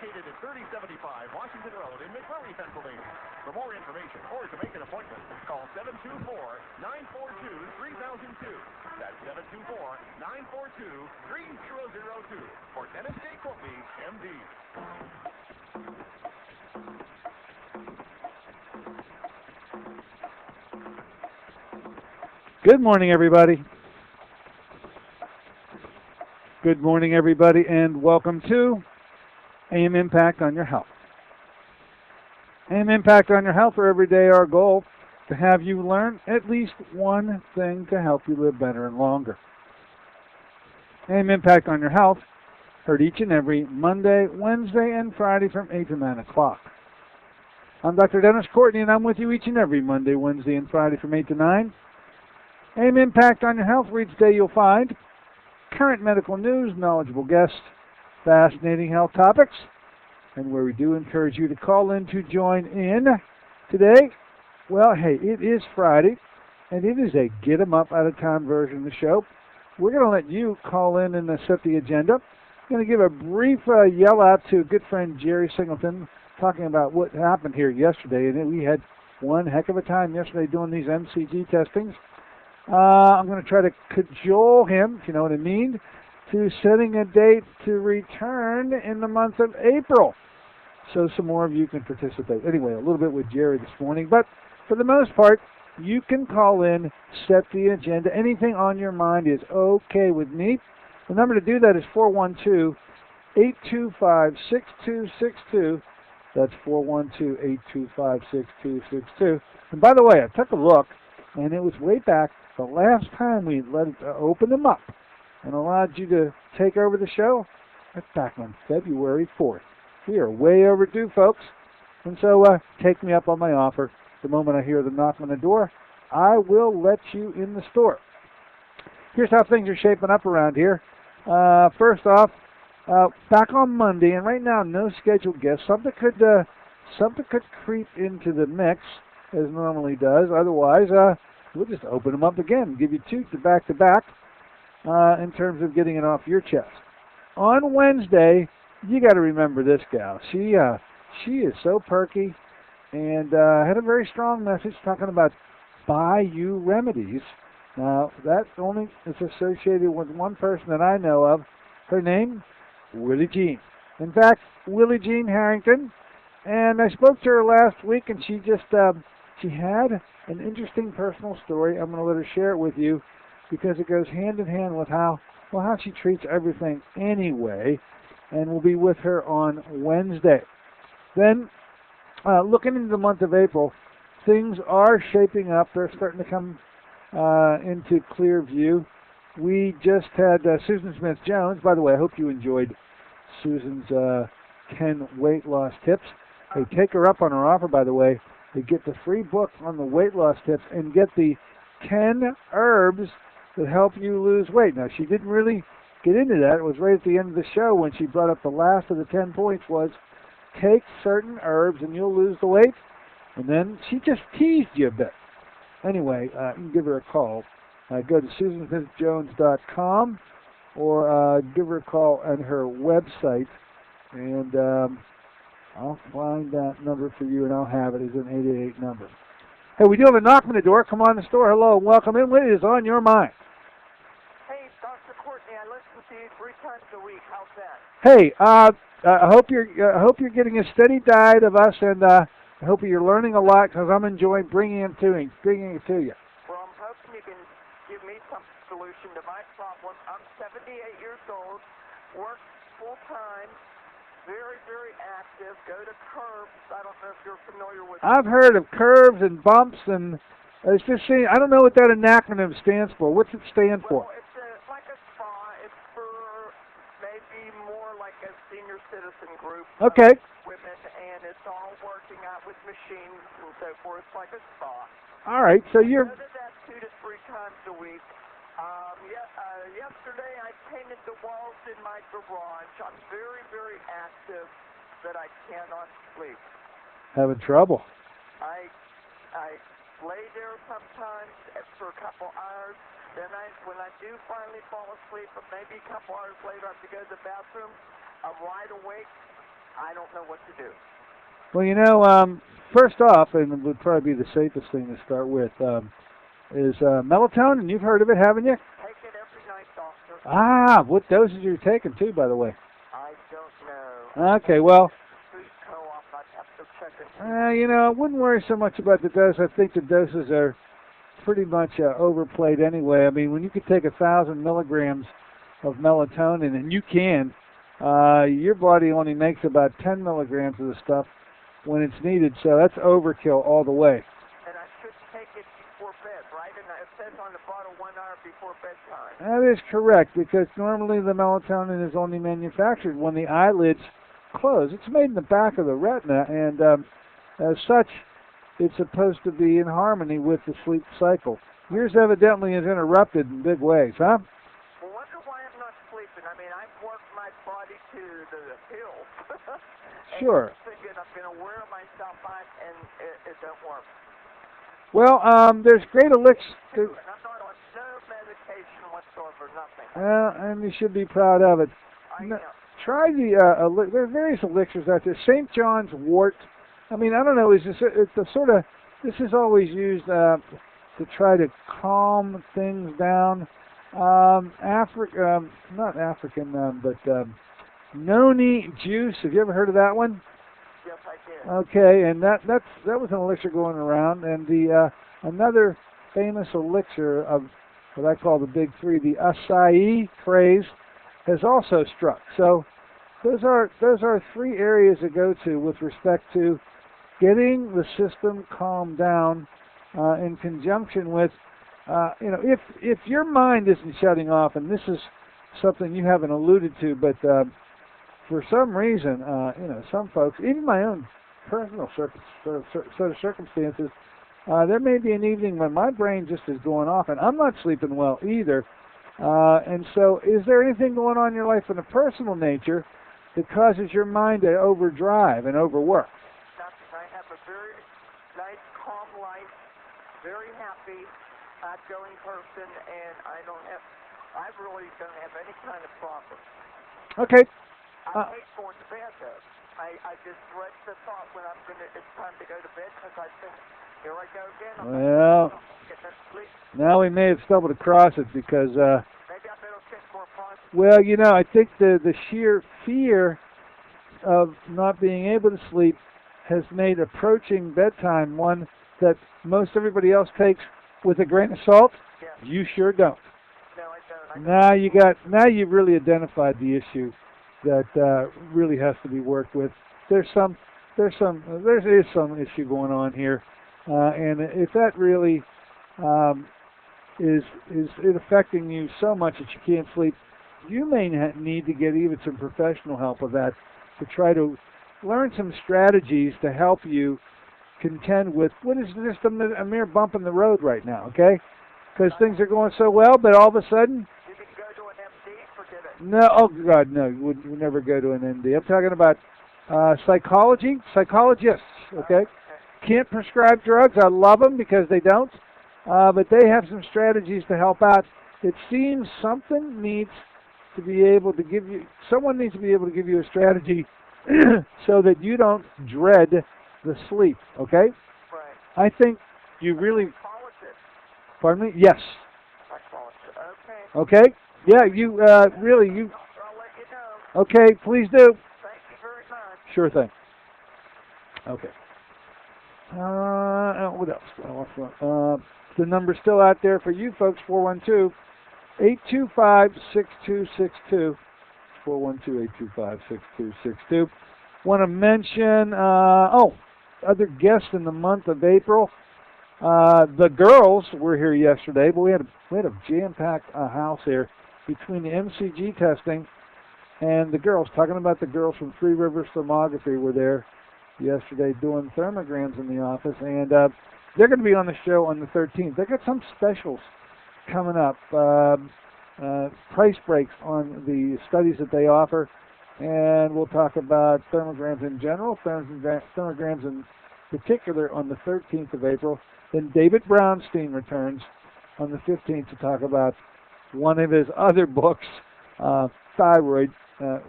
located at 3075 Washington Road in McMurray, Pennsylvania. For more information or to make an appointment, call 724-942-3002. That's 724-942-3002 for Dennis J. Quilty, MD. Good morning, everybody. Good morning, everybody, and welcome to AM Impact on Your Health. AM Impact on Your Health for every day, our goal to have you learn at least one thing to help you live better and longer. AM Impact on Your Health, heard each and every Monday, Wednesday, and Friday from 8 to 9 o'clock. I'm Dr. Dennis Courtney, and I'm with you each and every Monday, Wednesday, and Friday from 8 to 9. AM Impact on Your Health, where each day you'll find current medical news, knowledgeable guests, fascinating health topics, and where we do encourage you to call in to join in. Today, well, hey, it is Friday, and it is a get 'em up out of town version of the show. We're going to let you call in and set the agenda. I'm going to give a brief yell out to good friend Jerry Singleton, talking about what happened here yesterday, and we had one heck of a time yesterday doing these MCG testings. I'm going to try to cajole him, if you know what I mean, to setting a date to return in the month of April, so some more of you can participate. Anyway, a little bit with Jerry this morning, but for the most part, you can call in, set the agenda. Anything on your mind is okay with me. The number to do that is 412-825-6262. That's 412-825-6262. And by the way, I took a look, and it was way back the last time we let it open them up and allowed you to take over the show. That's back on February 4th. We are way overdue, folks. And so take me up on my offer. The moment I hear the knock on the door, I will let you in the store. Here's how things are shaping up around here. First off, back on Monday, and right now no scheduled guests. Something could creep into the mix as normally does. Otherwise, we'll just open them up again, give you two to back in terms of getting it off your chest. On Wednesday, you got to remember this gal. She is so perky, and had a very strong message talking about Bayou remedies. Now, that only is associated with one person that I know of. Her name, Willie Jean. In fact, Willie Jean Harrington. And I spoke to her last week, and she just she had an interesting personal story. I'm going to let her share it with you because it goes hand in hand with how she treats everything anyway, and we'll be with her on Wednesday. Then, looking into the month of April, things are shaping up. They're starting to come into clear view. We just had Susan Smith-Jones. By the way, I hope you enjoyed Susan's 10 weight loss tips. Hey, take her up on her offer, by the way. They get the free book on the weight loss tips and get the 10 herbs that help you lose weight. Now, she didn't really get into that. It was right at the end of the show when she brought up the last of the 10 points was take certain herbs and you'll lose the weight. And then she just teased you a bit. Anyway, you can give her a call. Go to SusanSmithJones.com or give her a call on her website, and I'll find that number for you, and I'll have it as an 888 number. Hey, we do have a knock on the door. Come on in the store. Hello, and welcome in. What is on your mind? Hey, Dr. Courtney, I listen to you 3 times a week. How's that? Hey, I hope you're getting a steady diet of us, and I hope you're learning a lot because I'm enjoying bringing it to you. Well, I'm hoping you can give me some solution to my problem. I'm 78 years old, work full time. Very, very active. Go to Curves. I don't know if you're familiar with. I've heard of curves and bumps, and it's just saying. I don't know what that acronym stands for. What's it stand for? Well, it's like a spa. It's for maybe more like a senior citizen group. Okay. Women, and it's all working out with machines and so forth. It's like a spa. All right. So you're. I go to that 2 to 3 times a week. Yesterday I painted the walls in my garage. I'm very, very active, but I cannot sleep. Having trouble. I lay there sometimes for a couple hours. Then when I do finally fall asleep, maybe a couple hours later I have to go to the bathroom, I'm wide awake, I don't know what to do. Well, you know, first off, and it would probably be the safest thing to start with, is melatonin. You've heard of it, haven't you? Take it every night, doctor. Ah, what doses are you taking too, by the way? I don't know. Okay, well, Food co-op, I'd have to check it. you know, I wouldn't worry so much about the dose. I think the doses are pretty much overplayed anyway. I mean, when you could take 1,000 milligrams of melatonin, and you can, your body only makes about 10 milligrams of the stuff when it's needed, so that's overkill all the way. And I should take it before bed, right? And it says on the bottle 1 hour before bedtime. That is correct, because normally the melatonin is only manufactured when the eyelids close. It's made in the back of the retina, and as such, it's supposed to be in harmony with the sleep cycle. Yours evidently is interrupted in big ways, huh? Well, wonder why I'm not sleeping. I mean, I've worked my body to the hills. Sure. I'm thinking I'm going to wear myself out, and it don't work. Well, there's great elixirs. And I'm not on no medication whatsoever, nothing. And you should be proud of it. I No, know. try the, there are various elixirs out there. St. John's wort. I mean, I don't know, it's a sort of, this is always used to try to calm things down. Not African, but noni juice. Have you ever heard of that one? Yes, I did. Okay, and that was an elixir going around, and the another famous elixir of what I call the big three, the acai craze, has also struck. So those are three areas to go to with respect to getting the system calmed down in conjunction with, you know, if your mind isn't shutting off, and this is something you haven't alluded to, but for some reason, you know, some folks, even my own personal set of circumstances, there may be an evening when my brain just is going off, and I'm not sleeping well either. And so, is there anything going on in your life in a personal nature that causes your mind to overdrive and overwork? I have a very nice, calm life, very happy, outgoing person, and I really don't have any kind of problem. Okay. I hate going to bed, though. I just dread the thought when it's time to go to bed, because I think, here I go again. Well, Get no sleep. now we may have stumbled across it because, Maybe I better think more positive. well, you know, I think the sheer fear of not being able to sleep has made approaching bedtime one that most everybody else takes with a grain of salt. Yes. You sure don't. No, I don't. Now you've really identified the issue that really has to be worked with. There is some issue going on here, and if that really is it affecting you so much that you can't sleep, you may need to get even some professional help with that to try to learn some strategies to help you contend with what is just a mere bump in the road right now, okay? Because things are going so well, but all of a sudden, You can go to an MD, forget it. no, oh God, no, you would never go to an MD. I'm talking about psychologists, okay? Can't prescribe drugs. I love them because they don't, but they have some strategies to help out. It seems someone needs to be able to give you a strategy so that you don't dread the sleep, okay? Right. I think you really, Psychologist. pardon me? Yes. Psychologist. Okay. Okay? Yeah, you, really, you, I'll let you know. okay, please do. Thank you very much. Sure thing. Okay. What else? The number's still out there for you folks, 412-825-6262. 412-825-6262. Want to mention, other guests in the month of April. The girls were here yesterday, but we had a jam-packed house here between the MCG testing and the girls. Talking about the girls from Three Rivers Thermography were there yesterday doing thermograms in the office, and they're going to be on the show on the 13th. They got some specials coming up, price breaks on the studies that they offer, and we'll talk about thermograms in general, thermograms in particular on the 13th of April. Then David Brownstein returns on the 15th to talk about one of his other books, Thyroid,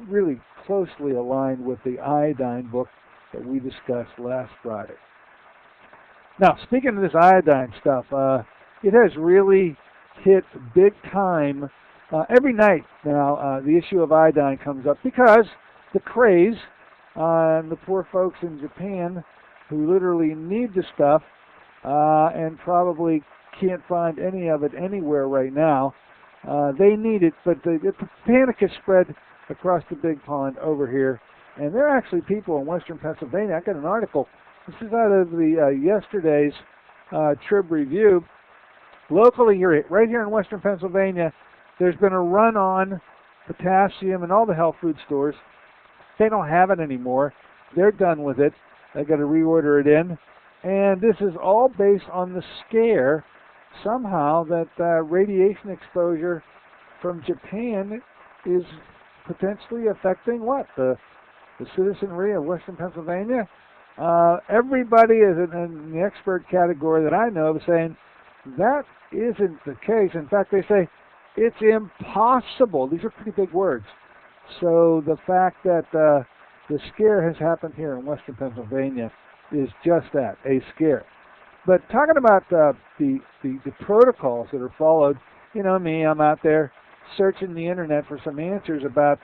really closely aligned with the iodine book that we discussed last Friday. Now, speaking of this iodine stuff, it has really hit big time. Every night now, the issue of iodine comes up because the craze on the poor folks in Japan who literally need the stuff and probably can't find any of it anywhere right now. They need it, but the panic has spread across the big pond over here. And there are actually people in western Pennsylvania. I got an article. This is out of the yesterday's Trib Review. Locally here, right here in western Pennsylvania, there's been a run on potassium in all the health food stores. They don't have it anymore. They're done with it. They got to reorder it in. And this is all based on the scare somehow that radiation exposure from Japan is potentially affecting what? The citizenry of western Pennsylvania? Everybody is in the expert category that I know of saying that isn't the case. In fact, they say it's impossible. These are pretty big words. So the fact that the scare has happened here in western Pennsylvania is just that, a scare. But talking about the protocols that are followed, you know me, I'm out there searching the internet for some answers about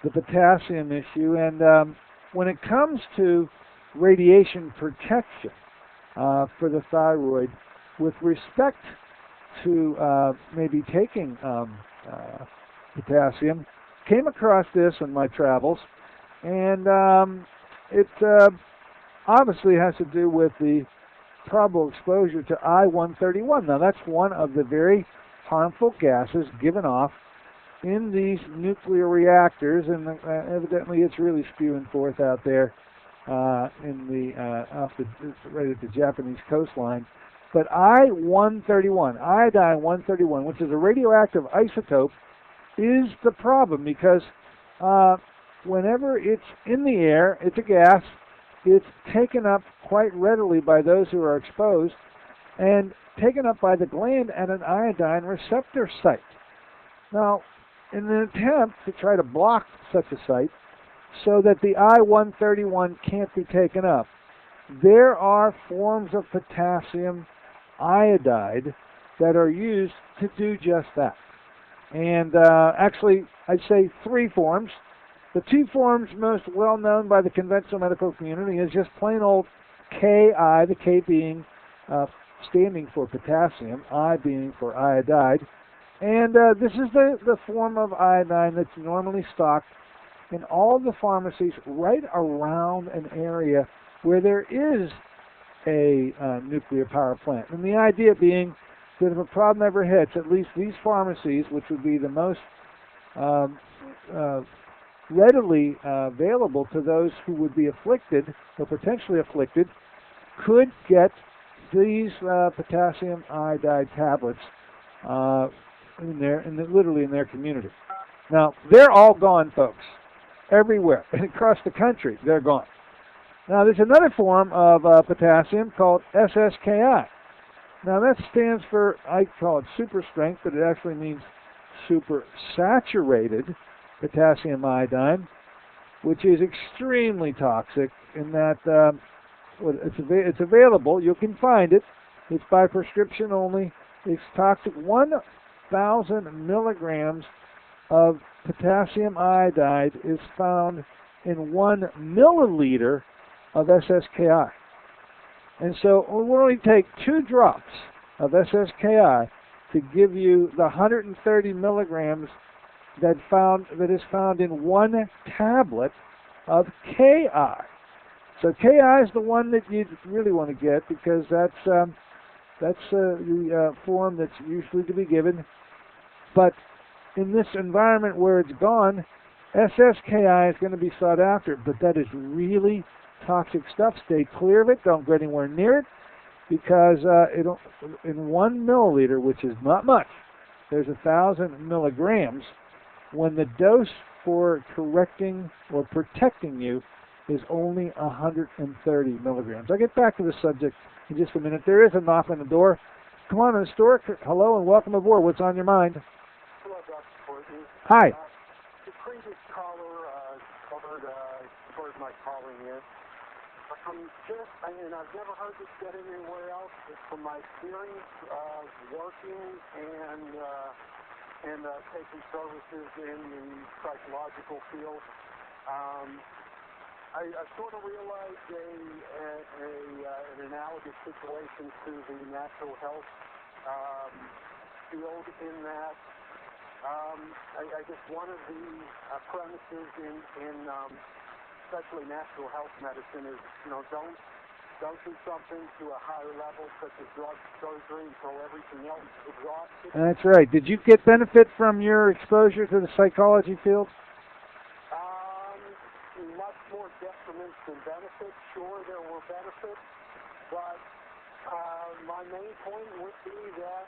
the potassium issue. And when it comes to radiation protection for the thyroid, with respect to maybe taking potassium, came across this in my travels, and it obviously has to do with the probable exposure to I-131. Now, that's one of the very harmful gases given off in these nuclear reactors, and evidently it's really spewing forth out there in the right at the Japanese coastline. But I-131, iodine-131, which is a radioactive isotope, is the problem because whenever it's in the air, it's a gas. It's taken up quite readily by those who are exposed and taken up by the gland at an iodine receptor site. Now, in an attempt to try to block such a site so that the I-131 can't be taken up, there are forms of potassium iodide that are used to do just that. And actually, I'd say three forms. The two forms most well known by the conventional medical community is just plain old Ki, the K being standing for potassium, I being for iodide. And this is the form of iodine that's normally stocked in all the pharmacies right around an area where there is a nuclear power plant. And the idea being that if a problem ever hits, at least these pharmacies, which would be the most readily available to those who would be afflicted or potentially afflicted, could get these potassium iodide tablets literally in their community. Now, they're all gone, folks, everywhere and across the country. They're gone. Now, there's another form of potassium called SSKI. Now, that stands for, I call it super strength, but it actually means super saturated potassium iodine, which is extremely toxic in that it's available. You can find it. It's by prescription only. It's toxic. 1,000 milligrams of potassium iodide is found in 1 milliliter of SSKI. And so it will only take 2 drops of SSKI to give you the 130 milligrams that is found in 1 tablet of Ki. So Ki is the one that you really want to get because that's the form that's usually to be given. But in this environment where it's gone, SSKI is going to be sought after. But that is really toxic stuff. Stay clear of it. Don't go anywhere near it because in 1 milliliter, which is not much, there's 1,000 milligrams. When the dose for correcting or protecting you is only 130 milligrams. I'll get back to the subject in just a minute. There is a knock on the door. Come on, historic. Hello and welcome aboard. What's on your mind? Hello, Dr. Fortin. Hi. The previous caller calling in. And I've never heard this said anywhere else, but from my experience of working and taking services in the psychological field, I sort of realized an analogous situation to the natural health field in that I guess one of the premises in especially natural health medicine is, don't do something to a higher level such as drug surgery until everything else is exhausted. That's right. Did you get benefit from your exposure to the psychology field? Much more detriments than benefits. Sure, there were benefits, but my main point would be that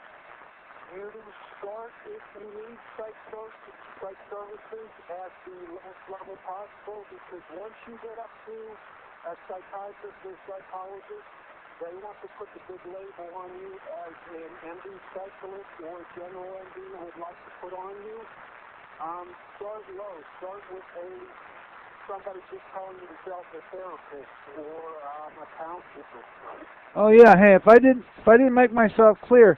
you start, if you need psych services at the lowest level possible, because once you get up to a psychiatrist or psychologist, they want to put the big label on you as an MD specialist or a general MD would like to put on you. Start low. Start with somebody just calling themselves a therapist or a counselor. Oh yeah. Hey, if I didn't make myself clear,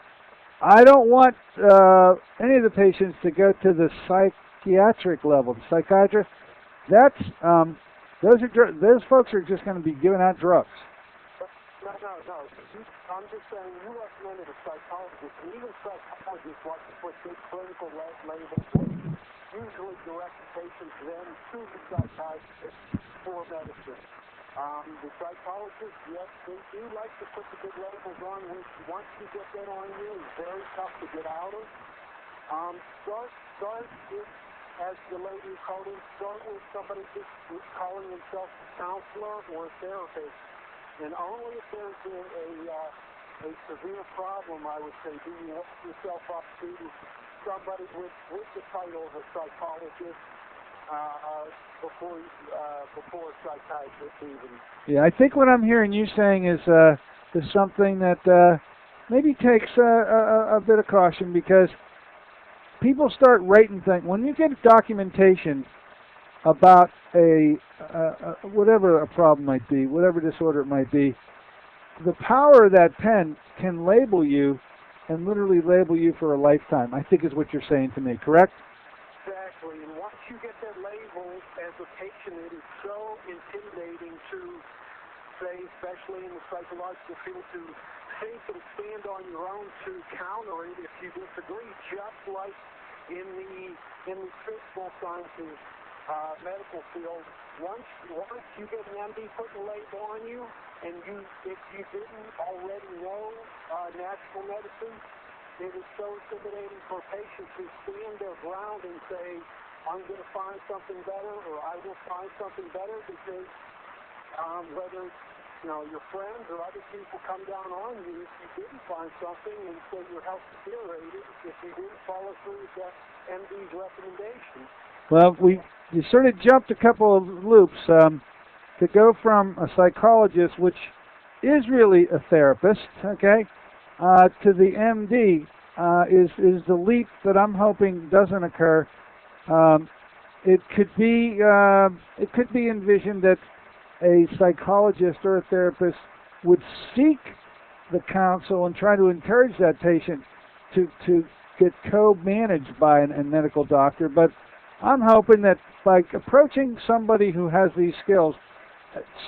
I don't want any of the patients to go to the psychiatric level. The psychiatrist, that's those folks are just going to be giving out drugs. No. I'm just saying you recommended a psychologist, and even psychologists like to put big clinical labels, usually direct patients then to the psychiatrist for medicine. The psychologists, yes, they do like to put the big labels on, which once you get that on you, it's very tough to get out of. Start with, as the lady called in, start with somebody just calling themselves a counselor or a therapist. And only if there's a severe problem, I would say, do you open yourself up to somebody with the title of a psychologist before a psychiatrist even. Yeah, I think what I'm hearing you saying is something that maybe takes a bit of caution, because people start writing things. When you get documentation about whatever a problem might be, whatever disorder it might be, the power of that pen can label you and literally label you for a lifetime, I think is what you're saying to me, correct? Exactly, and once you get that label as a patient, it is so intimidating to, say, especially in the psychological field, to think and stand on your own to counter it if you disagree, just like in the physical sciences medical field. Once you get an MD putting a label on you, and if you didn't already know natural medicine, it is so intimidating for patients to stand their ground and say, I'm going to find something better, or I will find something better, because whether your friends or other people come down on you if you didn't find something, and so your health deteriorated if you didn't follow through with that MD's recommendation. Well, you sort of jumped a couple of loops. To go from a psychologist, which is really a therapist, okay, to the MD is the leap that I'm hoping doesn't occur. It could be envisioned that a psychologist or a therapist would seek the counsel and try to encourage that patient to get co-managed by a medical doctor. But I'm hoping that by approaching somebody who has these skills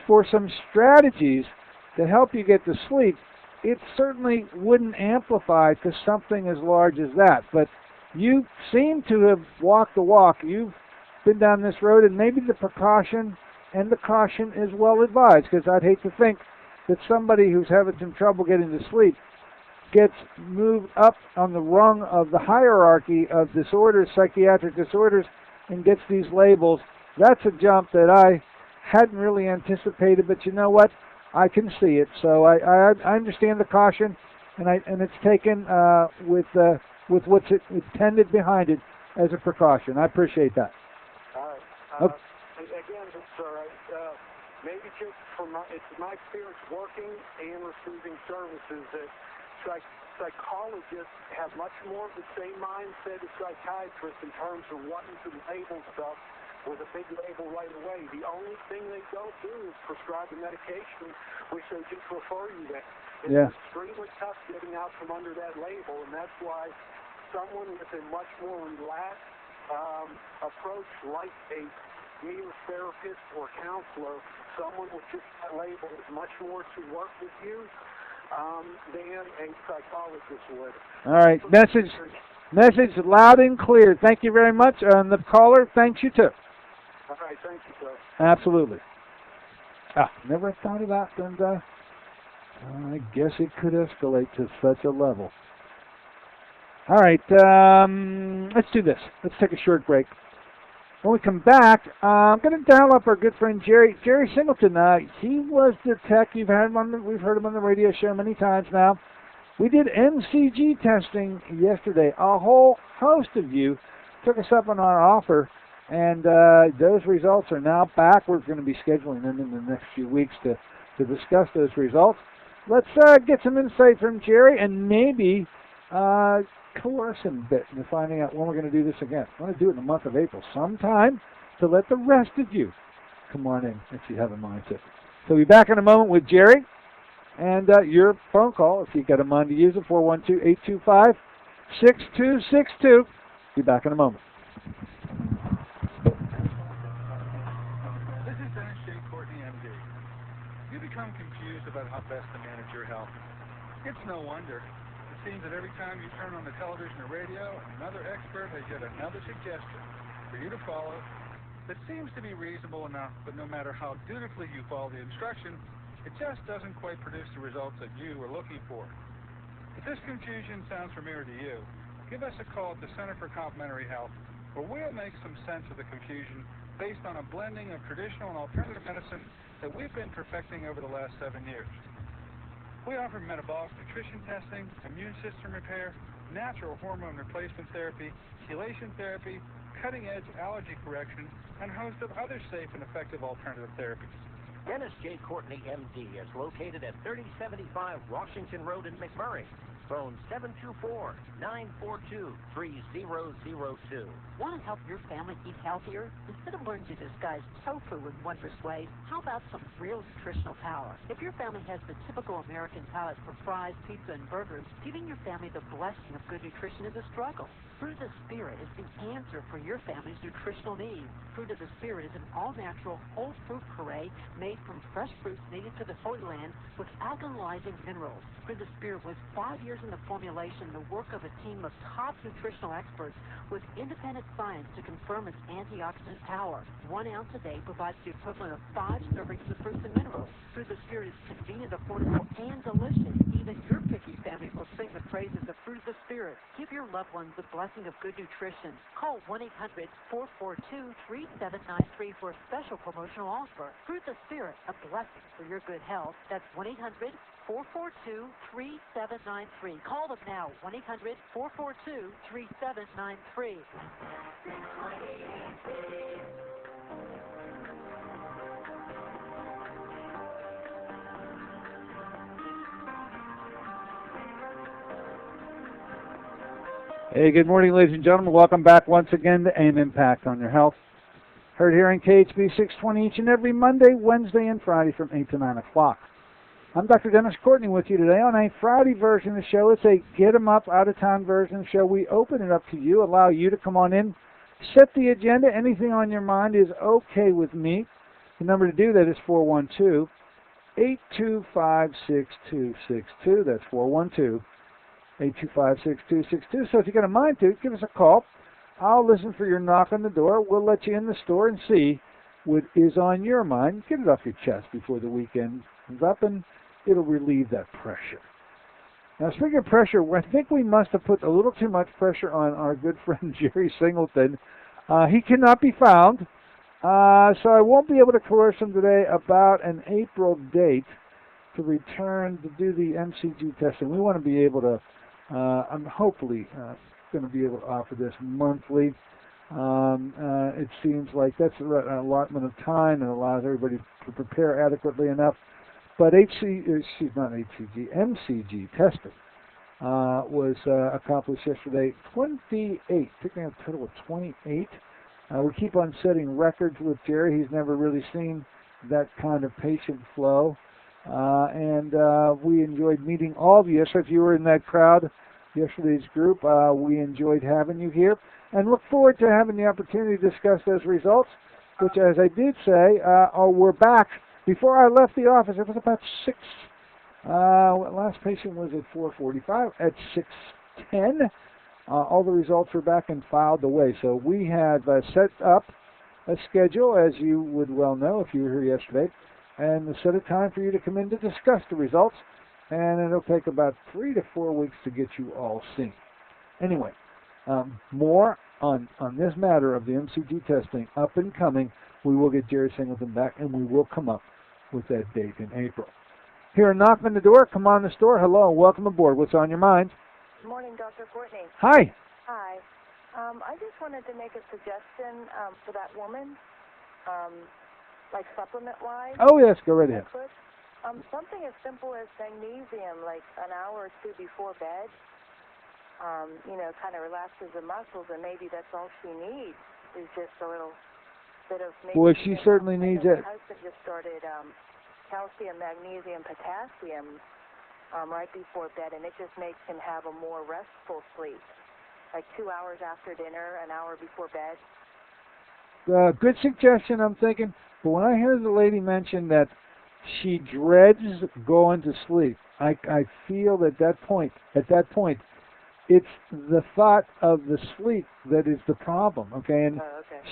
for some strategies to help you get to sleep, it certainly wouldn't amplify to something as large as that. But you seem to have walked the walk. You've been down this road, and maybe the precaution and the caution is well advised, because I'd hate to think that somebody who's having some trouble getting to sleep gets moved up on the rung of the hierarchy of disorders, psychiatric disorders, and gets these labels. That's a jump that I hadn't really anticipated, but you know what? I can see it. So I understand the caution, and it's taken with what's intended behind it as a precaution. I appreciate that. All right. Again, sir, maybe just it's my experience working and receiving services that psychologists have much more of the same mindset as psychiatrists in terms of wanting to label stuff with a big label right away. The only thing they don't do is prescribe the medication, which they just refer you to. It's extremely tough getting out from under that label, and that's why someone with a much more relaxed approach, like a meals therapist or counselor, someone with just that label is much more to work with you than a psychologist would. All right, message loud and clear. Thank you very much. And the caller, thanks you too. All right, thank you, sir. Absolutely. Never thought of that, and I guess it could escalate to such a level. All right, let's do this. Let's take a short break. When we come back, I'm going to dial up our good friend Jerry Singleton. He was the tech. We've heard him on the radio show many times now. We did MCG testing yesterday. A whole host of you took us up on our offer, and those results are now back. We're going to be scheduling them in the next few weeks to discuss those results. Let's get some insight from Jerry and maybe coerce him a bit into finding out when we're going to do this again. I want to do it in the month of April sometime to let the rest of you come on in if you have a mindset. So we'll be back in a moment with Jerry and your phone call, if you've got a mind to use it, 412-825-6262. Be back in a moment. This is Dennis J. Courtney, MD. You become confused about how best to manage your health. It's no wonder. It seems that every time you turn on the television or radio, another expert has yet another suggestion for you to follow that seems to be reasonable enough, but no matter how dutifully you follow the instruction, it just doesn't quite produce the results that you were looking for. If this confusion sounds familiar to you, give us a call at the Center for Complementary Health, where we'll make some sense of the confusion based on a blending of traditional and alternative medicine that we've been perfecting over the last 7 years. We offer metabolic nutrition testing, immune system repair, natural hormone replacement therapy, chelation therapy, cutting-edge allergy correction, and a host of other safe and effective alternative therapies. Dennis J. Courtney, MD, is located at 3075 Washington Road in McMurray. Phone 724-942-3002. Want to help your family eat healthier? Instead of learning to disguise tofu in wondrous ways, how about some real nutritional power? If your family has the typical American palate for fries, pizza, and burgers, giving your family the blessing of good nutrition is a struggle. Fruit of the Spirit is the answer for your family's nutritional needs. Fruit of the Spirit is an all-natural, whole fruit puree made from fresh fruits native to the Holy Land with alkalizing minerals. Fruit of the Spirit was 5 years in the formulation, the work of a team of top nutritional experts with independent science to confirm its antioxidant power. 1 ounce a day provides the equivalent of 5 servings of fruits and minerals. Fruit of the Spirit is convenient, affordable, and delicious. Even your picky family will sing the praises of Fruit of the Spirit. Give your loved ones the blessing of good nutrition. Call 1-800-442-3793 for a special promotional offer. Fruit of the Spirit, a blessing for your good health. That's 1-800-442-3793. Call them now, 1-800-442-3793. Hey, good morning, ladies and gentlemen. Welcome back once again to AIM Impact on Your Health. Heard here on KHB 620 each and every Monday, Wednesday, and Friday from 8 to 9 o'clock. I'm Dr. Dennis Courtney with you today on a Friday version of the show. It's a get 'em up, out-of-town version of the show. We open it up to you, allow you to come on in, set the agenda. Anything on your mind is okay with me. The number to do that is 412-825-6262. That's 412-825-6262. So if you got a mind to, give us a call. I'll listen for your knock on the door. We'll let you in the store and see what is on your mind. Get it off your chest before the weekend comes up, and it'll relieve that pressure. Now, speaking of pressure, I think we must have put a little too much pressure on our good friend Jerry Singleton. He cannot be found, so I won't be able to coerce him today about an April date to return to do the MCG testing. We want to be able to, I'm hopefully going to be able to offer this monthly. It seems like that's an allotment of time and allows everybody to prepare adequately enough. But MCG testing was accomplished yesterday. 28, picking up a total of 28 We keep on setting records with Jerry. He's never really seen that kind of patient flow. And we enjoyed meeting all of you. So if you were in that crowd, yesterday's group, we enjoyed having you here. And look forward to having the opportunity to discuss those results, which, as I did say, we're back. Before I left the office, it was about 6. Last patient was at 4:45. At 6:10, all the results are back and filed away. So we have set up a schedule, as you would well know if you were here yesterday, and set a time for you to come in to discuss the results. And it'll take about 3 to 4 weeks to get you all seen. Anyway, more on this matter of the MCG testing up and coming. We will get Jerry Singleton back, and we will come up with that date in April. Here, knock on the door. Come on the store. Hello, welcome aboard. What's on your mind? Good morning, Dr. Courtney. Hi. Hi. I just wanted to make a suggestion for that woman, like supplement-wise. Oh, yes, go right ahead. Something as simple as magnesium, like an hour or two before bed, kind of relaxes the muscles, and maybe that's all she needs is just a little bit of magnesium. Boy, she certainly needs it. My husband just started calcium, magnesium, potassium right before bed, and it just makes him have a more restful sleep, like 2 hours after dinner, an hour before bed. Good suggestion, I'm thinking. But when I heard the lady mention that she dreads going to sleep, I feel at that point, it's the thought of the sleep that is the problem, okay? And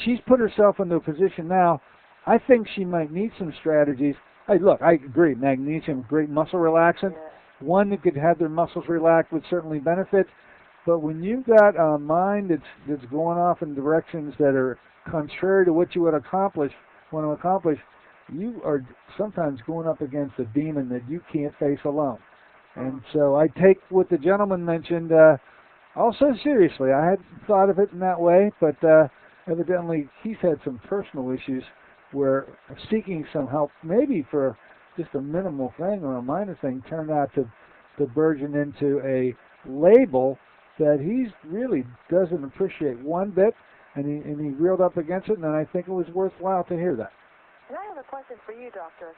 she's put herself into a position now. I think she might need some strategies. Hey, look, I agree. Magnesium, great muscle relaxant. Yeah. One that could have their muscles relaxed would certainly benefit. But when you've got a mind that's going off in directions that are contrary to what you want to accomplish, you are sometimes going up against a demon that you can't face alone. And so I take what the gentleman mentioned also seriously. I hadn't thought of it in that way, but evidently he's had some personal issues where seeking some help, maybe for just a minimal thing or a minor thing, turned out to burgeon into a label that he really doesn't appreciate one bit, and he reeled up against it, and I think it was worthwhile to hear that. And I have a question for you, Doctor.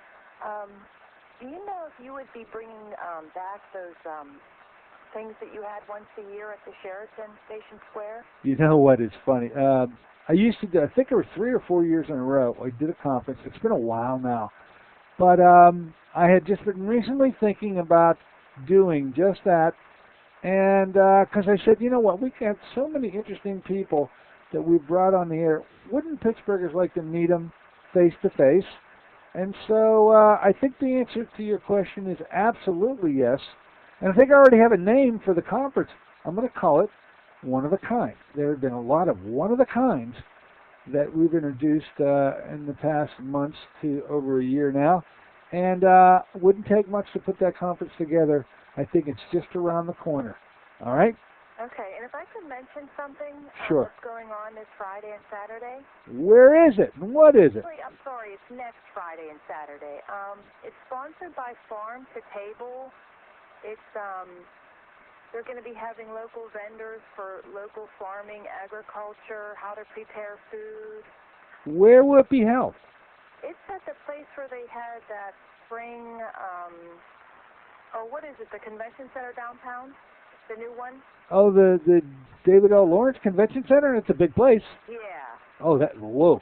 Do you know if you would be bringing back those things that you had once a year at the Sheraton Station Square? You know what is funny? I used to do, I think it was 3 or 4 years in a row, I did a conference. It's been a while now. But I had just been recently thinking about doing just that. And because I said, you know what, we got so many interesting people that we brought on the air. Wouldn't Pittsburghers like to meet them face to face? And so I think the answer to your question is absolutely yes. And I think I already have a name for the conference. I'm going to call it One of a Kind. There have been a lot of one of a kinds that we've introduced in the past months to over a year now. And wouldn't take much to put that conference together. I think it's just around the corner. All right? Okay, and if I could mention something Sure. that's going on this Friday and Saturday. Where is it? And what is it? Actually, I'm sorry, it's next Friday and Saturday. It's sponsored by Farm to Table. It's they're going to be having local vendors for local farming, agriculture, how to prepare food. Where will it be held? It's at the place where they had that spring, what is it, the convention center downtown? The new one? Oh, the David L. Lawrence Convention Center? It's a big place. Yeah. Oh, whoa.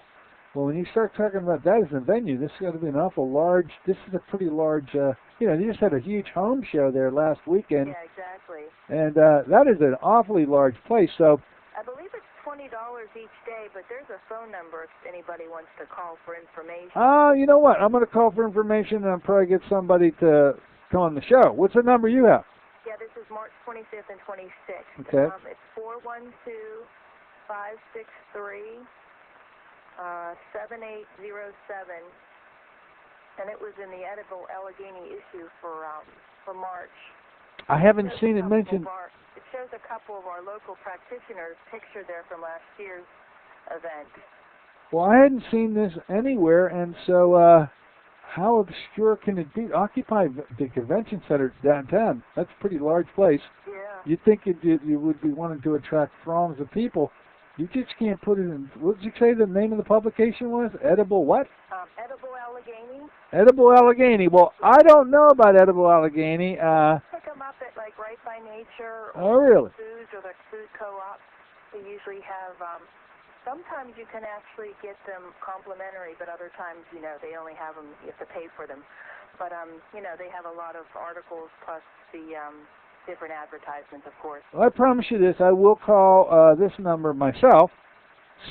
Well, when you start talking about that as a venue, this is going to be an awful large, this is a pretty large, they just had a huge home show there last weekend. Yeah, exactly. And that is an awfully large place, so. I believe it's $20 each day, but there's a phone number if anybody wants to call for information. You know what? I'm going to call for information and I'll probably get somebody to come on the show. What's the number you have? Yeah, this is March 25th and 26th. Okay. It's 412-563-7807, and it was in the Edible Allegheny issue for March. I haven't seen it mentioned. It shows a couple of our local practitioners pictured there from last year's event. Well, I hadn't seen this anywhere, and so how obscure can it be? Occupy the convention center downtown. That's a pretty large place. Yeah. You'd think you would be wanting to attract throngs of people. You just can't put it in. What did you say the name of the publication was? Edible what? Edible Allegheny. Edible Allegheny. Well, I don't know about Edible Allegheny. Pick them up at like Right by Nature Oh, or really? Foods or the food co-op. They usually have. Sometimes you can actually get them complimentary, but other times, they only have them. You have to pay for them. But they have a lot of articles plus the different advertisements, of course. Well, I promise you this. I will call this number myself.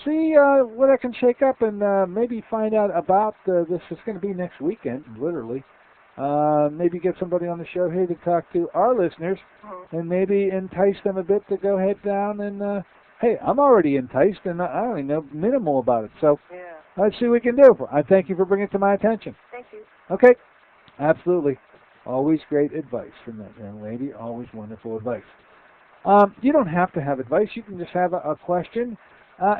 See what I can shake up and maybe find out about this. Is going to be next weekend, literally. Maybe get somebody on the show here to talk to our listeners and maybe entice them a bit to go head down and, hey, I'm already enticed and I only know minimal about it. So let's see what we can do. I thank you for bringing it to my attention. Thank you. Okay. Absolutely. Always great advice from that young lady. Always wonderful advice. You don't have to have advice. You can just have a question.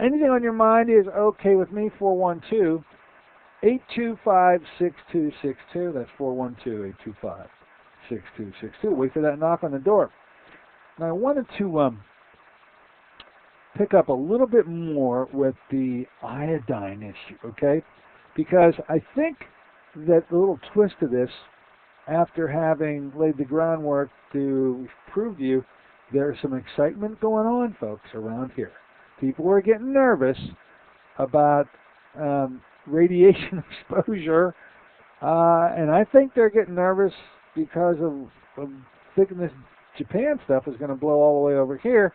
Anything on your mind is okay with me. 412-825-6262. That's 412-825-6262. Wait for that knock on the door. Now, I wanted to pick up a little bit more with the iodine issue, okay? Because I think that the little twist of this, after having laid the groundwork to prove to you, there's some excitement going on, folks, around here. People are getting nervous about radiation exposure, and I think they're getting nervous because of thinking this Japan stuff is going to blow all the way over here.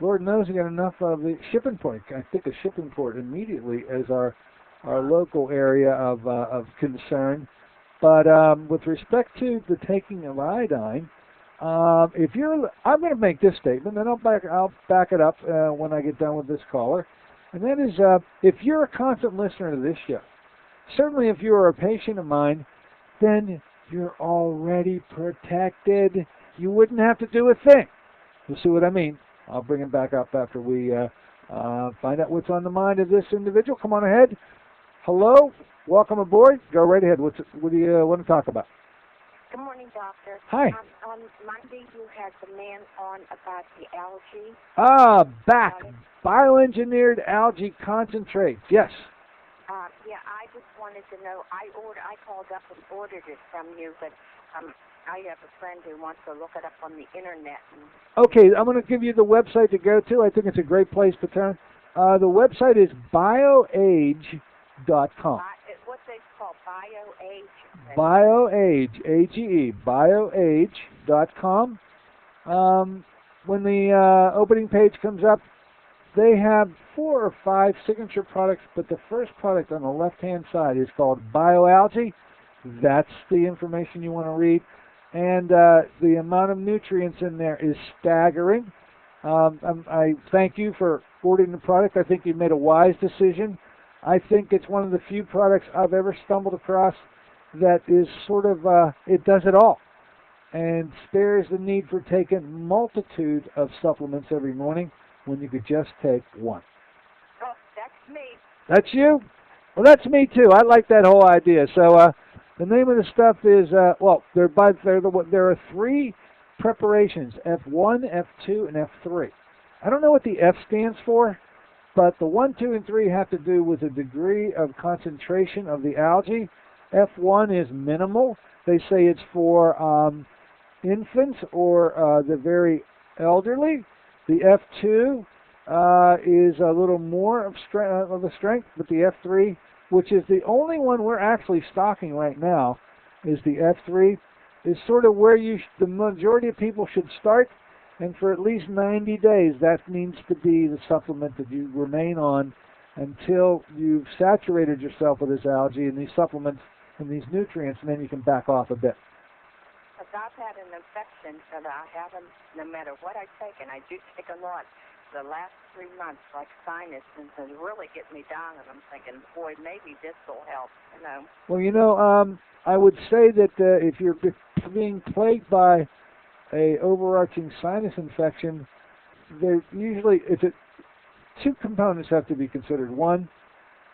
Lord knows we got enough of the shipping port. I think a shipping port immediately as our local area of concern. But with respect to the taking of iodine, I'm going to make this statement, then I'll back it up when I get done with this caller, and that is, if you're a constant listener to this show, certainly if you're a patient of mine, then you're already protected. You wouldn't have to do a thing. You'll see what I mean. I'll bring him back up after we find out what's on the mind of this individual. Come on ahead. Hello. Welcome aboard. Go right ahead. What do you want to talk about? Good morning, Doctor. Hi. On Monday, you had the man on about the algae. Back. Bioengineered algae concentrate. Yes. Yeah, I just wanted to know. I called up and ordered it from you, but I have a friend who wants to look it up on the internet. Okay, I'm going to give you the website to go to. I think it's a great place to turn. The website is bioage.com. What's it called? BioAge? BioAge, A-G-E, bioage.com. When the opening page comes up, they have 4 or 5 signature products, but the first product on the left-hand side is called BioAlgae. That's the information you want to read. And the amount of nutrients in there is staggering. I thank you for ordering the product. I think you made a wise decision. I think it's one of the few products I've ever stumbled across that is sort of, it does it all and spares the need for taking multitude of supplements every morning when you could just take one. Oh, that's me. That's you? Well, that's me too. I like that whole idea. So the name of the stuff is, there are 3 preparations, F1, F2, and F3. I don't know what the F stands for, but the 1, 2, and 3 have to do with the degree of concentration of the algae. F1 is minimal. They say it's for infants or the very elderly. The F2 is a little more of a strength, but the F3, which is the only one we're actually stocking right now, is the F3, is sort of where the majority of people should start. And for at least 90 days, that needs to be the supplement that you remain on until you've saturated yourself with this algae and these supplements and these nutrients, and then you can back off a bit. Because I've had an infection that I haven't, no matter what I take, and I do take a lot, the last 3 months, like sinus, and really get me down, and I'm thinking, boy, maybe this will help, you know. Well, I would say that if you're being plagued by a overarching sinus infection, there usually 2 components have to be considered. One,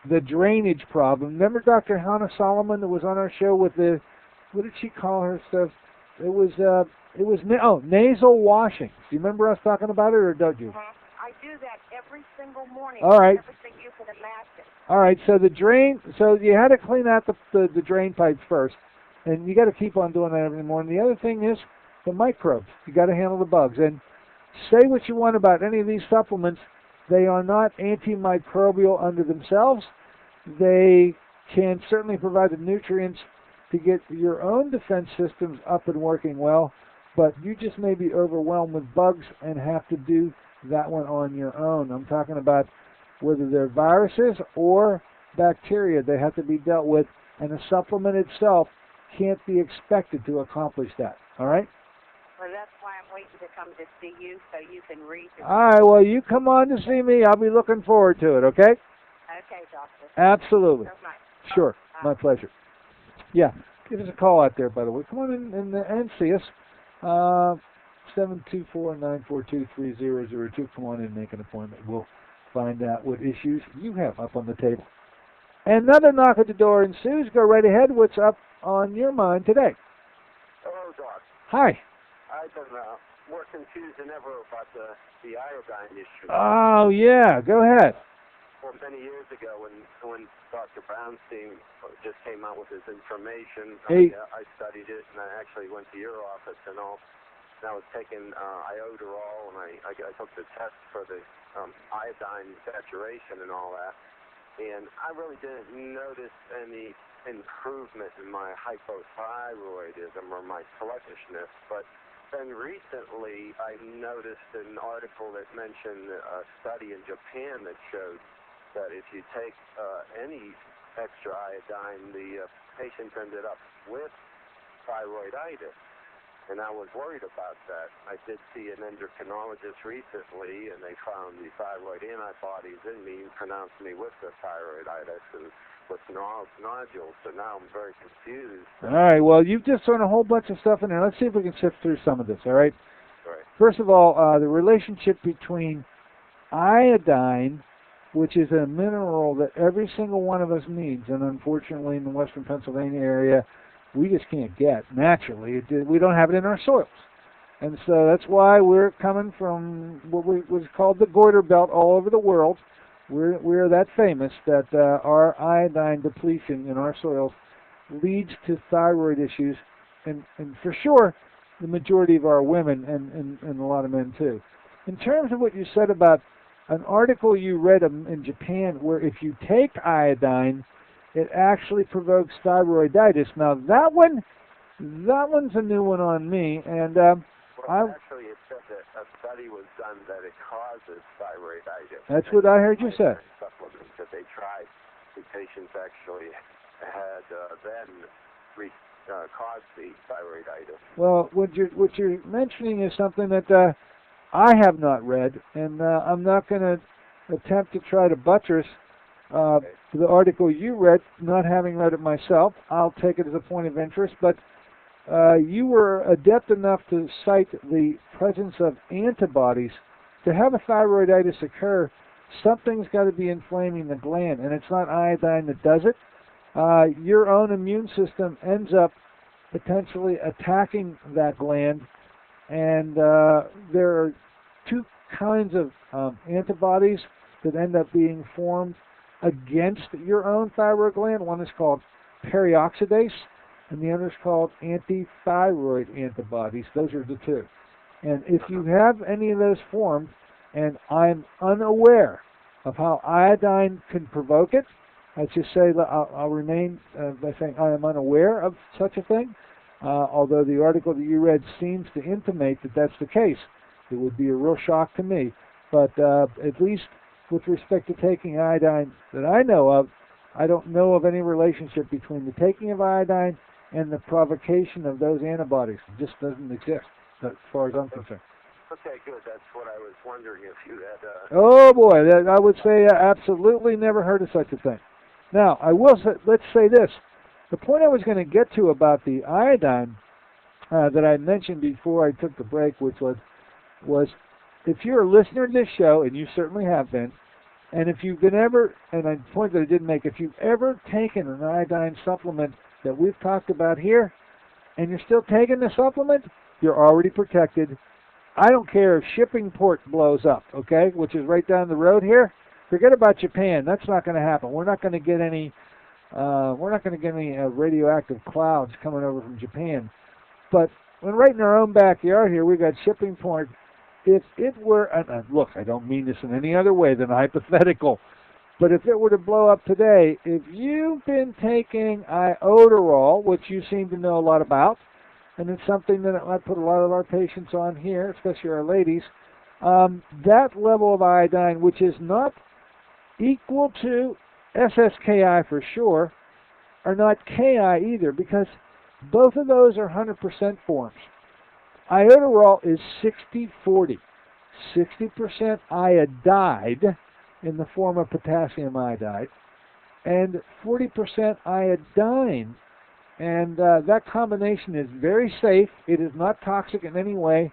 the drainage problem. Remember Dr. Hannah Solomon that was on our show with the, what did she call her stuff? It was nasal washing. Do you remember us talking about it, or don't you? I I do that every single morning. All right. Everything you can imagine. All right, so the drain, so you had to clean out the drain pipes first, and you got to keep on doing that every morning. The other thing is the microbes. You got to handle the bugs. And say what you want about any of these supplements, they are not antimicrobial unto themselves. They can certainly provide the nutrients to get your own defense systems up and working well, but you just may be overwhelmed with bugs and have to do that one on your own. I'm talking about whether they're viruses or bacteria. They have to be dealt with, and the supplement itself can't be expected to accomplish that. All right? Well, that's why I'm waiting to come to see you so you can read it. All right, well, you come on to see me. I'll be looking forward to it, okay? Okay, doctor. Absolutely. So much. Sure, my pleasure. Yeah, give us a call out there, by the way. Come on in and see us. 724-942-3002. Come on in and make an appointment. We'll find out what issues you have up on the table. Another knock at the door ensues. Go right ahead. What's up on your mind today? Hello, Doc. Hi. I've been more confused than ever about the iodine issue. Oh, yeah. Go ahead. Well, many years ago when Dr. Brownstein just came out with his information, Hey. I studied it, and I actually went to your office and all. And I was taking iodoral, and I took the test for the iodine saturation and all that. And I really didn't notice any improvement in my hypothyroidism or my sluggishness, but then recently I noticed an article that mentioned a study in Japan that showed that if you take any extra iodine, the patient ended up with thyroiditis. And I was worried about that. I did see an endocrinologist recently, and they found the thyroid antibodies in me and pronounced me with the thyroiditis and with nodules. So now I'm very confused. All right, well, you've just thrown a whole bunch of stuff in there. Let's see if we can sift through some of this, all right? Right. First of all, the relationship between iodine, which is a mineral that every single one of us needs, and unfortunately in the western Pennsylvania area, we just can't get naturally. We don't have it in our soils. And so that's why we're coming from what was called the goiter belt all over the world. We're that famous that our iodine depletion in our soils leads to thyroid issues, and for sure the majority of our women and a lot of men too. In terms of what you said about an article you read in Japan where if you take iodine, it actually provokes thyroiditis. Now that one's a new one on me, and Actually, it said that a study was done that it causes thyroiditis. That's what I heard you say. Supplements that they tried, the patients actually had caused the thyroiditis. Well, what you're mentioning is something that I have not read, and I'm not going to attempt to try to buttress the article you read, not having read it myself. I'll take it as a point of interest, but you were adept enough to cite the presence of antibodies. To have a thyroiditis occur, something's got to be inflaming the gland, and it's not iodine that does it. Your own immune system ends up potentially attacking that gland, and there are two kinds of antibodies that end up being formed against your own thyroid gland. One is called perioxidase, and the other is called antithyroid antibodies. Those are the two. And if you have any of those formed, and I'm unaware of how iodine can provoke it, I just say I'll remain by saying I am unaware of such a thing, although the article that you read seems to intimate that that's the case. It would be a real shock to me. But at least with respect to taking iodine that I know of, I don't know of any relationship between the taking of iodine and the provocation of those antibodies. It just doesn't exist, as far as I'm concerned. Okay, good. That's what I was wondering if you had... Oh, boy. I would say absolutely never heard of such a thing. Now, I will say, let's say this. The point I was going to get to about the iodine that I mentioned before I took the break, which was if you're a listener to this show, and you certainly have been, and if you've been ever, and a point that I didn't make, if you've ever taken an iodine supplement that we've talked about here, and you're still taking the supplement, you're already protected. I don't care if Shippingport blows up, okay, which is right down the road here. Forget about Japan. That's not going to happen. We're not going to get any. We're not going to get any radioactive clouds coming over from Japan. But when right in our own backyard here, we got Shippingport. If it were, look, I don't mean this in any other way than hypothetical, but if it were to blow up today, if you've been taking iodoral, which you seem to know a lot about, and it's something that I put a lot of our patients on here, especially our ladies, that level of iodine, which is not equal to SSKI for sure, are not Ki either, because both of those are 100% forms. Iodoral is 60-40. 60% iodide in the form of potassium iodide, and 40% iodine. And that combination is very safe. It is not toxic in any way.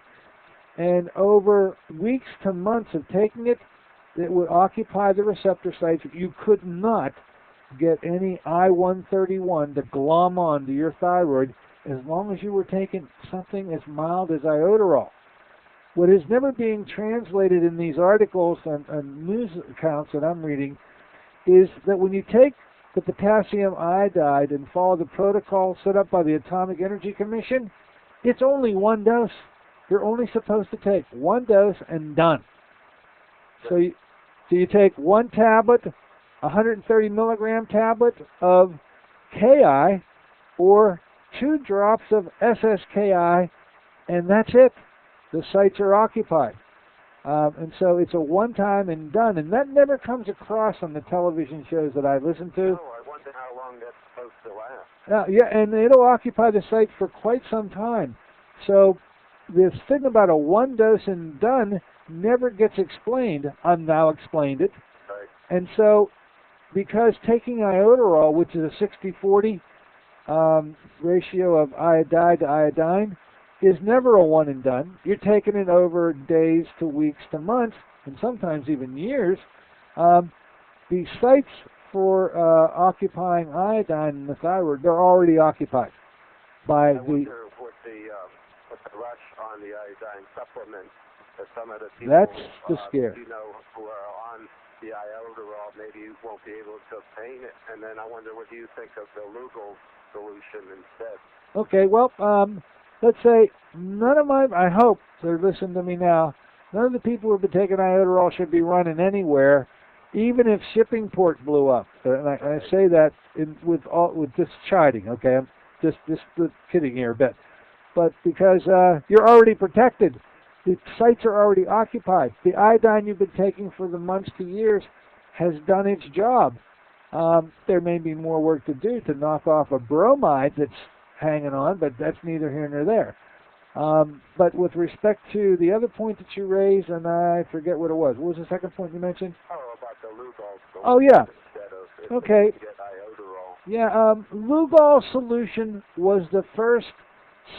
And over weeks to months of taking it, it would occupy the receptor sites. You could not get any I-131 to glom on to your thyroid as long as you were taking something as mild as iodoral. What is never being translated in these articles and news accounts that I'm reading is that when you take the potassium iodide and follow the protocol set up by the Atomic Energy Commission, it's only one dose. You're only supposed to take one dose and done. So you take one tablet, 130 milligram tablet of Ki, or 2 drops of SSKI, and that's it. The sites are occupied. And so it's a one-time and done. And that never comes across on the television shows that I listen to. No, I wonder how long that's supposed to last. Yeah, and it'll occupy the site for quite some time. So this thing about a one dose and done never gets explained. I've now explained it. Right. And so because taking iodoral, which is a 60-40 ratio of iodide to iodine, is never a one and done. You're taking it over days to weeks to months, and sometimes even years. The sites for occupying iodine in the thyroid, they're already occupied by I wonder with the rush on the iodine supplement, that some of the people that's the scare. You know, who are on the iodoral maybe won't be able to obtain it. And then I wonder, what do you think of the Lugol solution instead? Okay, well, let's say I hope they're listening to me now, none of the people who have been taking iodoral should be running anywhere, even if Shippingport blew up. And I say that with just chiding, okay? I'm just kidding here a bit. But because you're already protected. The sites are already occupied. The iodine you've been taking for the months to years has done its job. There may be more work to do to knock off a bromide that's hanging on, but that's neither here nor there. But with respect to the other point that you raised, and I forget what it was. What was the second point you mentioned? Oh, about the Lugol solution. Oh, yeah. Instead of okay. Get iodoral. Yeah, Lugol solution was the first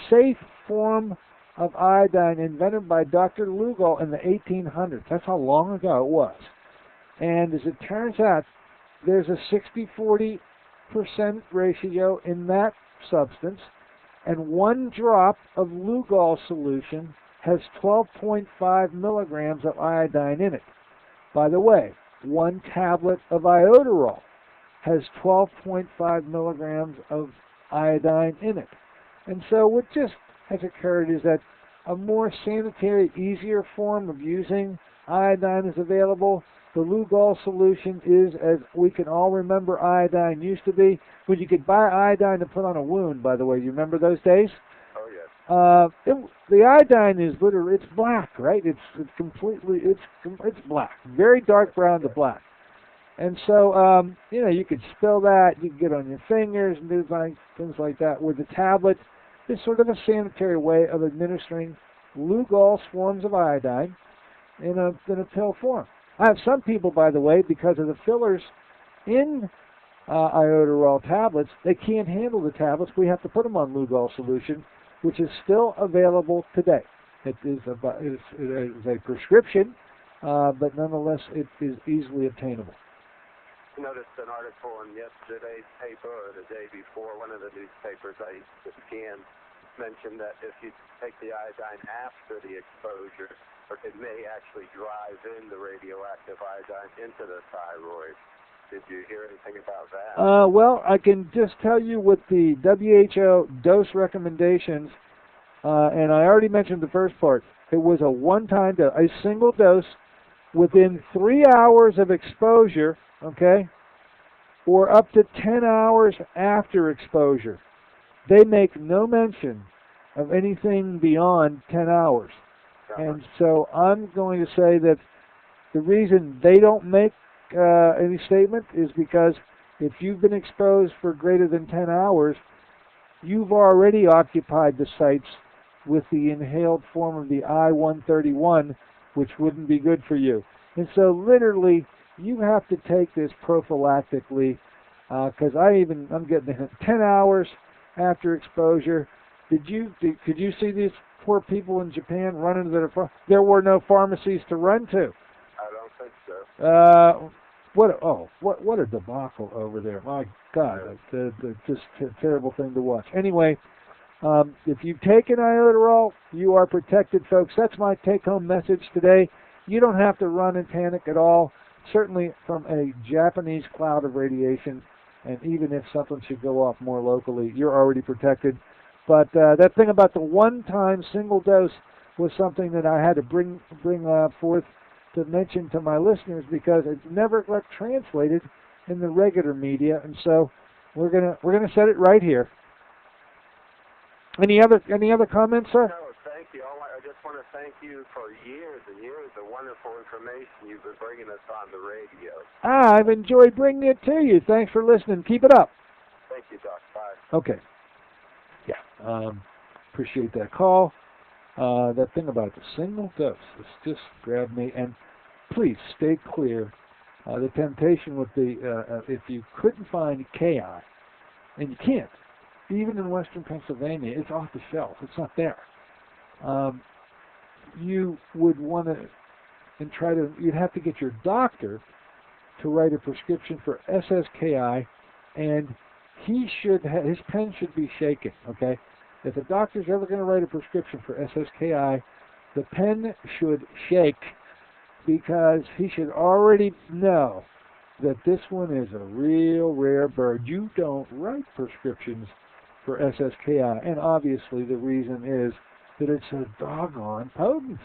safe form of iodine invented by Dr. Lugol in the 1800s. That's how long ago it was. And as it turns out, there's a 60-40% ratio in that substance, and 1 drop of Lugol solution has 12.5 milligrams of iodine in it. By the way, 1 tablet of iodoral has 12.5 milligrams of iodine in it. And so what just has occurred is that a more sanitary, easier form of using iodine is available. The Lugol solution is, as we can all remember, iodine used to be, when you could buy iodine to put on a wound, by the way. You remember those days? Oh, yes. The iodine is literally, it's black, right? It's completely, it's black. Very dark brown to black. And so, you could spill that, you could get on your fingers and do things like that. With the tablet, it's sort of a sanitary way of administering Lugol forms of iodine in a pill form. I have some people, by the way, because of the fillers in iodoral tablets, they can't handle the tablets. We have to put them on Lugol solution, which is still available today. It is a prescription, but nonetheless, it is easily obtainable. I noticed an article in yesterday's paper or the day before, one of the newspapers I scanned, mentioned that if you take the iodine after the exposure, it may actually drive in the radioactive iodine into the thyroid. Did you hear anything about that? Well, I can just tell you with the WHO dose recommendations, and I already mentioned the first part. It was a one-time dose, a single dose within 3 hours of exposure, okay, or up to 10 hours after exposure. They make no mention of anything beyond 10 hours. And so I'm going to say that the reason they don't make any statement is because if you've been exposed for greater than 10 hours, you've already occupied the sites with the inhaled form of the I-131, which wouldn't be good for you. And so literally, you have to take this prophylactically, because I'm getting 10 hours after exposure. Could you see these poor people in Japan running to there were no pharmacies to run to? I don't think so. What a debacle over there! My God, just a terrible thing to watch. Anyway, if you take an iodoral, you are protected, folks. That's my take-home message today. You don't have to run and panic at all. Certainly from a Japanese cloud of radiation, and even if something should go off more locally, you're already protected. But that thing about the one-time single dose was something that I had to bring forth to mention to my listeners because it's never got translated in the regular media, and so we're gonna set it right here. Any other comments, sir? No, thank you. I just want to thank you for years and years of wonderful information you've been bringing us on the radio. I've enjoyed bringing it to you. Thanks for listening. Keep it up. Thank you, Doc. Bye. Okay. Yeah. Appreciate that call. That thing about the single dose, it's just grabbed me. And please stay clear. The temptation with if you couldn't find KI, and you can't, even in Western Pennsylvania, it's off the shelf. It's not there. You would want to, you'd have to get your doctor to write a prescription for SSKI, and his pen should be shaken, okay? If a doctor's ever going to write a prescription for SSKI, the pen should shake because he should already know that this one is a real rare bird. You don't write prescriptions for SSKI, and obviously the reason is that it's so doggone potent,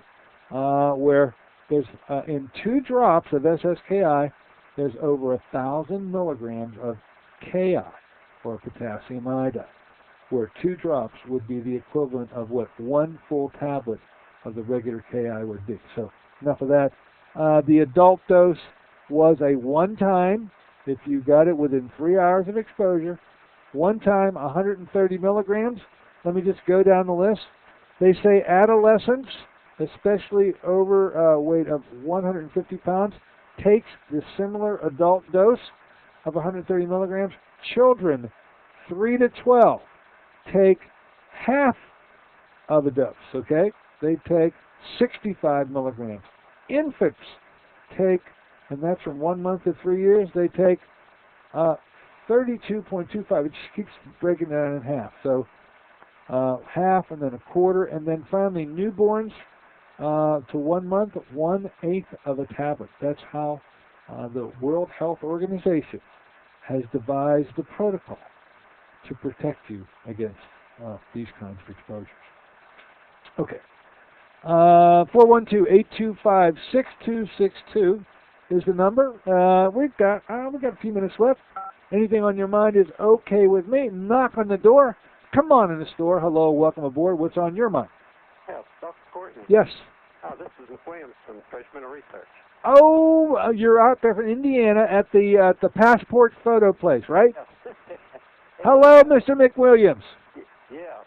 where there's in 2 drops of SSKI, there's over 1,000 milligrams of Ki, or potassium iodide, where 2 drops would be the equivalent of what 1 full tablet of the regular Ki would be. So enough of that. The adult dose was a one-time, if you got it within 3 hours of exposure, one-time 130 milligrams. Let me just go down the list. They say adolescents, especially over weight of 150 pounds, takes the similar adult dose of 130 milligrams. Children, 3 to 12, take half of a dose, okay? They take 65 milligrams. Infants take, and that's from 1 month to 3 years, they take 32.25. It just keeps breaking that in half. So half and then a quarter, and then finally newborns to 1 month, 1/8 of a tablet. That's how the World Health Organization has devised the protocol to protect you against these kinds of exposures. Okay. 412-825-6262 is the number. We've got a few minutes left. Anything on your mind is okay with me. Knock on the door. Come on in the store. Hello, welcome aboard. What's on your mind? Yes, Dr. Courtney. Yes. This is McWilliams from Freshman Research. Oh, you're out there from Indiana at the Passport Photo Place, right? Yes. Hello, Mr. McWilliams. Yeah.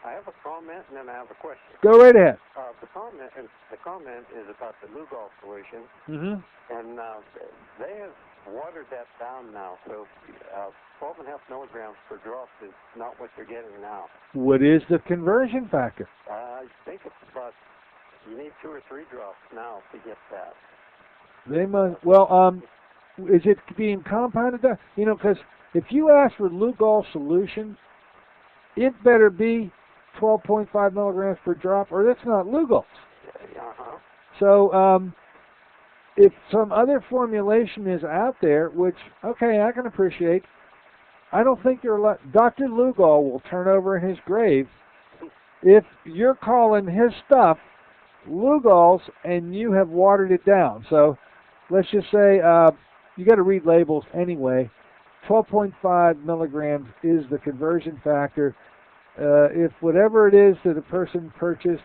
I have a comment and then I have a question. Go right ahead. The comment is about the Lugol solution, and they have watered that down now. So 12.5 milligrams per drop is not what you're getting now. What is the conversion factor? I think it's about, you need 2 or 3 drops now to get that. They must. Well, is it being compounded down? You know, because if you ask for Lugol solution, it better be 12.5 milligrams per drop, or that's not Lugol. Uh-huh. So if some other formulation is out there, which, okay, I can appreciate, I don't think Dr. Lugol will turn over in his grave if you're calling his stuff Lugol's and you have watered it down. So let's just say you got to read labels anyway. 12.5 milligrams is the conversion factor. If whatever it is that a person purchased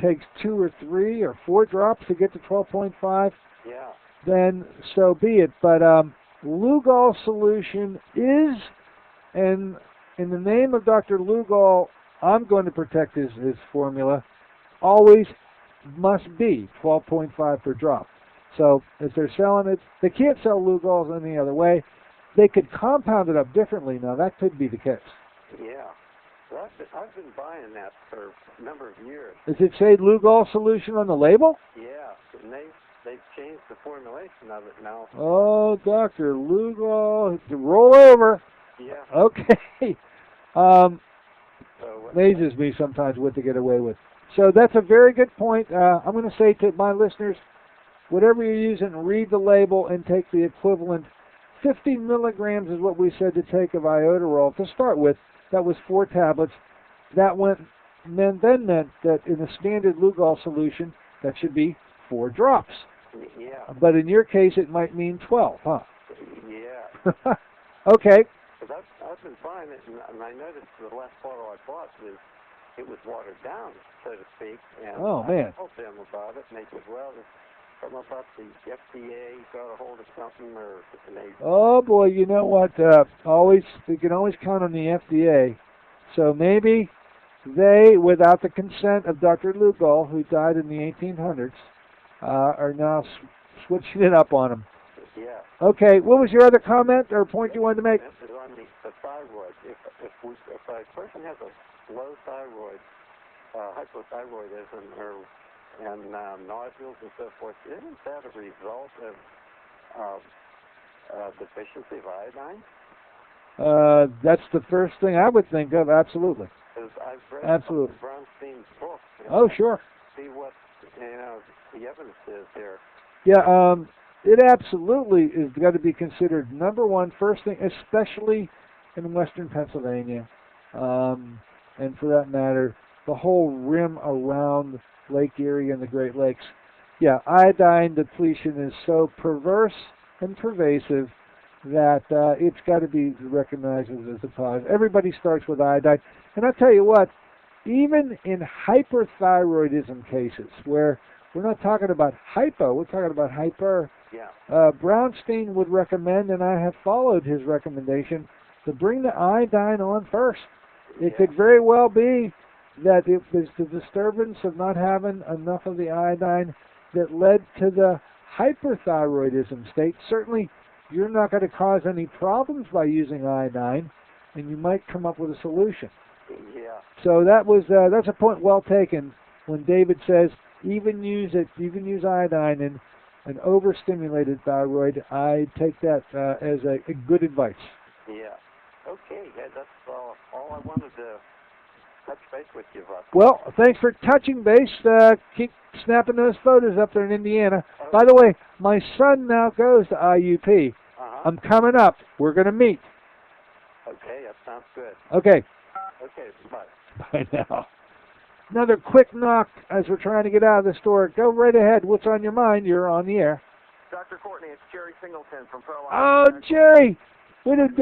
takes 2 or 3 or 4 drops to get to 12.5, yeah, then so be it. But Lugol solution is, and in the name of Dr. Lugol, I'm going to protect his formula, always must be 12.5 per drop. So if they're selling it, they can't sell Lugols any other way. They could compound it up differently. Now, that could be the case. Yeah. Well, I've been buying that for a number of years. Does it say Lugol solution on the label? Yeah, and they've changed the formulation of it now. Oh, Dr. Lugol, roll over. Yeah. Okay. Amazes me sometimes what they get away with. So that's a very good point. I'm going to say to my listeners, whatever you're using, read the label and take the equivalent. 50 milligrams is what we said to take of iodoral to start with. That was 4 tablets. That meant that in a standard Lugol solution, that should be 4 drops. Yeah. But in your case, it might mean 12, huh? Yeah. Okay. Because I've been buying it, and I noticed the last bottle I bought it was watered down, so to speak. And man. I told them about it, and they said, well, there's something about the FDA got a hold of something, or they... Oh boy, you know what? We can always count on the FDA. So maybe they, without the consent of Dr. Lugol, who died in the 1800s, are now switching it up on him. Yeah. Okay, what was your other comment or point you wanted to make? This is on the thyroid. If a person has a low thyroid, hypothyroidism, and nodules and so forth, isn't that a result of deficiency of iodine? That's the first thing I would think of, absolutely. Because I've read absolutely. Bronstein's book. Oh, sure. See what the evidence is there. Yeah, it absolutely is got to be considered number one, first thing, especially in western Pennsylvania, and for that matter, the whole rim around Lake Erie and the Great Lakes. Yeah, iodine depletion is so perverse and pervasive that it's got to be recognized as a cause. Everybody starts with iodine. And I'll tell you what, even in hyperthyroidism cases, where we're not talking about hypo, we're talking about hyper, Brownstein would recommend, and I have followed his recommendation, to bring the iodine on first. It could very well be that it was the disturbance of not having enough of the iodine that led to the hyperthyroidism state. Certainly, you're not going to cause any problems by using iodine, and you might come up with a solution. Yeah. So that's a point well taken when David says even use iodine in an overstimulated thyroid. I take that as a good advice. Yeah. Okay. Yeah, that's all I wanted to touch base with you about. Well, thanks for touching base. Keep snapping those photos up there in Indiana. Okay. By the way, my son now goes to IUP. I'm coming up. We're going to meet. Okay, that sounds good. Okay. Okay, bye. Bye now. Another quick knock as we're trying to get out of the store. Go right ahead. What's on your mind? You're on the air. Dr. Courtney, it's Jerry Singleton from Pro Life. Oh, Jerry. I missed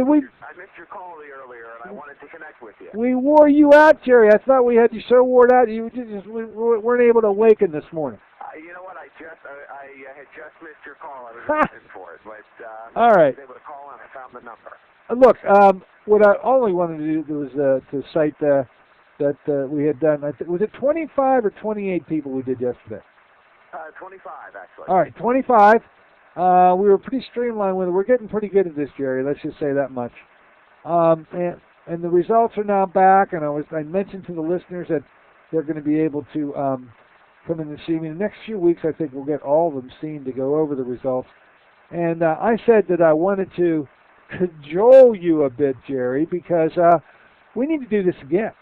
your call earlier, and I wanted to connect with you. We wore you out, Jerry. I thought we had you so worn out you we weren't able to awaken this morning. You know what? I had just missed your call. I was looking for it, but all right. I was able to call and I found the number. Look, what I only wanted to do was to cite that we had done. Was it 25 or 28 people we did yesterday? 25, actually. All right, 25. We were pretty streamlined with it. We're getting pretty good at this, Jerry. Let's just say that much. And the results are now back. And I mentioned to the listeners that they're going to be able to come in and see me. In the next few weeks, I think we'll get all of them seen to go over the results. And I said that I wanted to cajole you a bit, Jerry, because we need to do this again.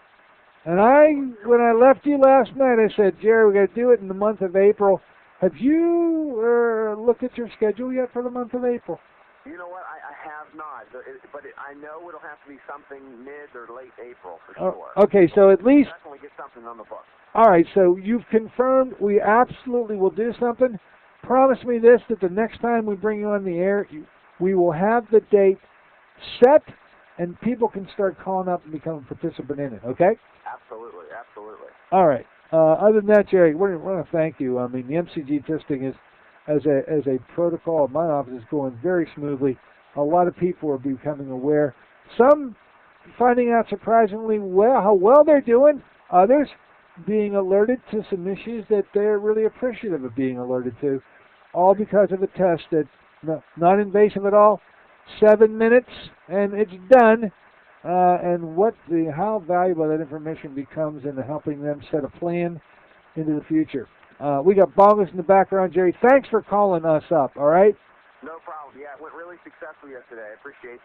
And when I left you last night, I said, Jerry, we got to do it in the month of April. Have you looked at your schedule yet for the month of April? You know what? I have not, but I know it'll have to be something mid or late April for sure. Okay, so at least... Definitely get something on the books. All right, so you've confirmed we absolutely will do something. Promise me this, that the next time we bring you on the air, we will have the date set, and people can start calling up and become a participant in it, okay? Absolutely, absolutely. All right. Other than that, Jerry, we want to thank you. I mean, the MCG testing is, as a protocol, my office is going very smoothly. A lot of people are becoming aware. Some finding out surprisingly how well they're doing. Others being alerted to some issues that they're really appreciative of being alerted to, all because of a test that's not invasive at all. 7 minutes and it's done. And how valuable that information becomes in helping them set a plan into the future. We got bongos in the background, Jerry. Thanks for calling us up, all right? No problem. Yeah, it went really successful yesterday. I appreciate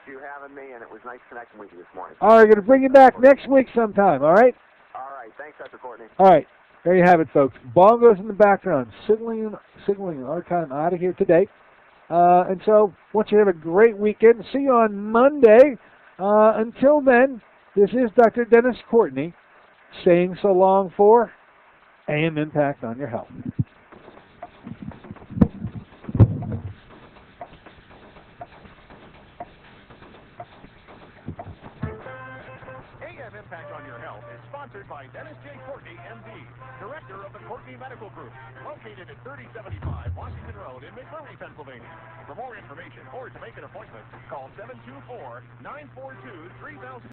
you having me, and it was nice connecting with you this morning. All right, going to bring you back next week sometime, all right? All right. Thanks, Dr. Courtney. All right. There you have it, folks. Bongos in the background, signaling our time out of here today. And so, want you to have a great weekend. See you on Monday. Until then, this is Dr. Dennis Courtney saying so long for AM Impact on your health. AM Impact on Your Health is sponsored by Dennis J. Courtney, M.D., Director of the Courtney Medical Group, located at 3075 Washington Road in McMurray, Pennsylvania. For more information or to make an appointment, call 724-942-3000.